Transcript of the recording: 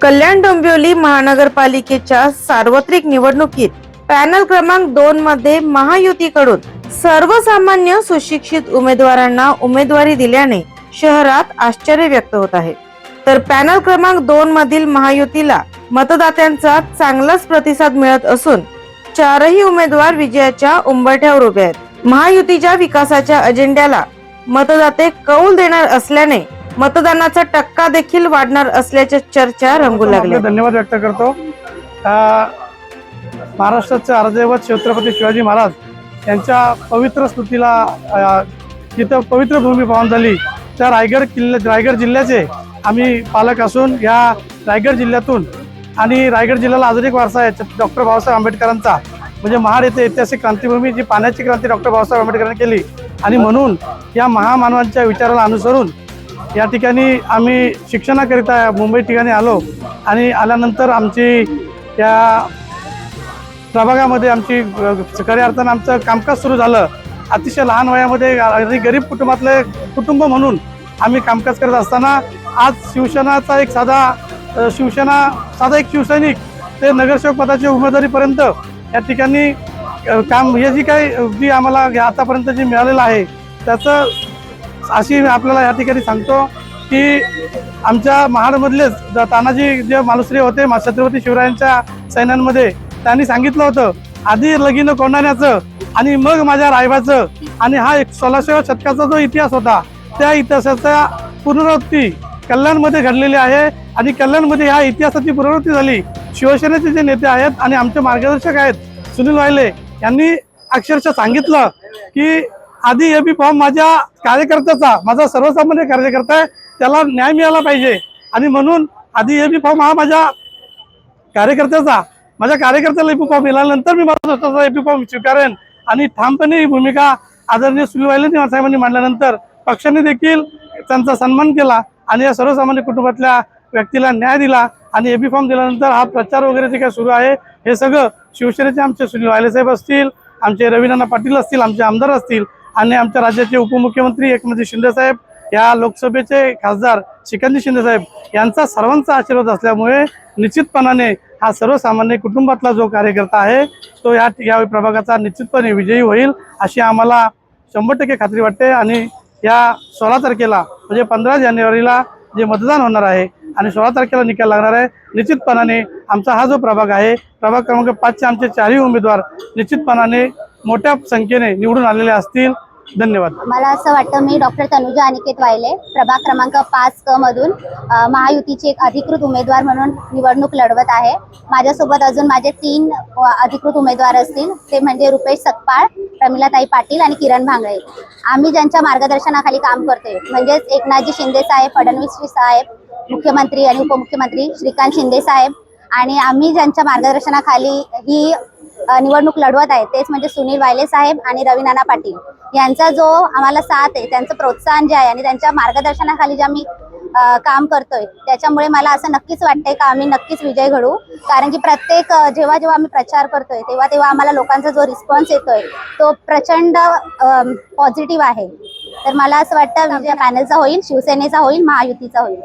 कल्याण डोंबिवली महानगरपालिकेच्या सार्वत्रिक निवडणुकीत पॅनल क्रमांक 2 मध्ये महायुतीकडून सर्वसामान्य सुशिक्षित उमेदवारांना उमेदवारी दिल्याने शहरात आश्चर्य व्यक्त होत आहे। तर पॅनल क्रमांक 2 मधील महायुतीला मतदात्यांचा चांगलाच प्रतिसाद मिळत असून चारही उमेदवार विजयाच्या उंबरठ्यावर उभे आहेत। महायुतीच्या विकासाच्या अजेंड्याला मतदाते कौल देणार असल्याने मतदानाचा टक्का देखील वाढणार असल्याच्या चर्चा रंगू लागल्या। धन्यवाद व्यक्त करतो। महाराष्ट्राचे अर्धदैवत छत्रपती शिवाजी महाराज यांच्या पवित्र स्मृतीला जिथं पवित्र भूमी पावन झाली त्या रायगड जिल्ह्याचे आम्ही पालक असून या रायगड जिल्ह्यातून आणि रायगड जिल्ह्याला अजून एक वारसा आहे डॉक्टर बाबासाहेब आंबेडकरांचा, म्हणजे महाड येथे ऐतिहासिक क्रांतीभूमी जी पाण्याची क्रांती डॉक्टर बाबासाहेब आंबेडकरांनी केली आणि म्हणून या महामानवांच्या विचाराला अनुसरून या ठिकाणी आम्ही शिक्षणाकरिता मुंबई ठिकाणी आलो आणि आल्यानंतर आमची या प्रभागामध्ये आमची खऱ्या अर्थानं आमचं कामकाज सुरू झालं। अतिशय लहान वयामध्ये आणि गरीब कुटुंबातले कुटुंब म्हणून आम्ही कामकाज करत असताना आज शिवसेनाचा एक साधा शिवसैनिक ते नगरसेवक पदाच्या उमेदवारीपर्यंत या ठिकाणी काम हे जी आम्हाला आतापर्यंत जी मिळालेलं आहे त्याचं अशी आपल्याला या ठिकाणी सांगतो की आमच्या महाडमधलेच तानाजी जे मालुसरे होते छत्रपती शिवरायांच्या सैन्यांमध्ये त्यांनी सांगितलं होतं आधी लगीन कोंडाण्याचं आणि मग माझ्या रायबाचं, आणि हा 16व्या शतकाचा जो इतिहास होता त्या इतिहासाचा पुनरावृत्ती कल्याणमध्ये घडलेली आहे आणि कल्याणमध्ये ह्या इतिहासाची पुनरावृत्ती झाली। शिवसेनेचे जे नेते आहेत आणि आमचे मार्गदर्शक आहेत सुनील वायले यांनी अक्षरशः सांगितलं की आधी एबी फॉर्म माझ्या कार्यकर्त्याचा, माझा सर्वसामान्य कार्यकर्ता आहे त्याला न्याय मिळाला पाहिजे आणि म्हणून आधी एबी फॉर्म हा माझ्या कार्यकर्त्याला एबी फॉर्म मिळाल्यानंतर मी माझा स्वतःचा एबी फॉर्म स्वीकारेन आणि ठामपणे ही भूमिका आदरणीय सुनील वायले साहेबांनी मांडल्यानंतर पक्षाने देखील त्यांचा सन्मान केला आणि या सर्वसामान्य कुटुंबातल्या व्यक्तीला न्याय दिला आणि एबी फॉर्म दिल्यानंतर हा प्रचार वगैरे जे काय सुरू आहे हे सगळं शिवसेनेचे आमचे सुनील वायले साहेब असतील, आमचे रवीनाना पाटील असतील, आमचे आमदार असतील आणि आमच्या राज्याचे उपमुख्यमंत्री एकनाथ शिंदे साहेब, या लोकसभेचे खासदार श्रीकांत शिंदे साहेब यांचा सर्वांचा आशीर्वाद असल्यामुळे निश्चितपणाने हा सर्वसामान्य कुटुंबातला जो कार्यकर्ता आहे तो या प्रभागाचा निश्चितपणे विजयी होईल अशी आम्हाला 100% खात्री वाटते। आणि या 16 तारखेला म्हणजे 15 जानेवारीला जे मतदान होणार आहे आणि 16 तारखेला निकाल लागणार आहे, निश्चितपणाने आमचा हा जो प्रभाग आहे प्रभाग क्रमांक 5 चे आमचे चारही उमेदवार निश्चितपणाने मोठ्या संख्येने निवडून आलेले असतील। धन्यवाद। मला असं वाटतं मी डॉक्टर तनुजा अनिकेत वायले प्रभाग क्रमांक 5 क मधून महायुतीचे एक अधिकृत उमेदवार म्हणून निवडणूक लढवत आहे। माझ्यासोबत अजून माझे 3 अधिकृत उमेदवार असतील, ते म्हणजे रुपेश सकपाळ, प्रमिलाताई पाटील आणि किरण भांगळे। आम्ही ज्यांच्या मार्गदर्शनाखाली काम करतोय म्हणजेच एकनाथजी शिंदे साहेब, फडणवीस साहेब, मुख्यमंत्री आणि उपमुख्यमंत्री श्रीकांत शिंदे साहेब, आणि आम्ही ज्यांच्या मार्गदर्शनाखाली ही निवडणूक लढवत आहे तेच म्हणजे सुनील वायले साहेब आणि रवीनाना पाटील यांचा जो आम्हाला साथ आहे, त्यांचं प्रोत्साहन जे आहे आणि त्यांच्या मार्गदर्शनाखाली जे आम्ही काम करतोय त्याच्यामुळे मला असं नक्कीच वाटतंय का आम्ही नक्कीच विजय घडवू। कारण की प्रत्येक जेव्हा आम्ही प्रचार करतोय तेव्हा आम्हाला लोकांचा जो रिस्पॉन्स येतोय तो प्रचंड पॉझिटिव्ह आहे। तर मला असं वाटतं विजय पॅनलचा होईल, शिवसेनेचा होईल, महायुतीचा होईल।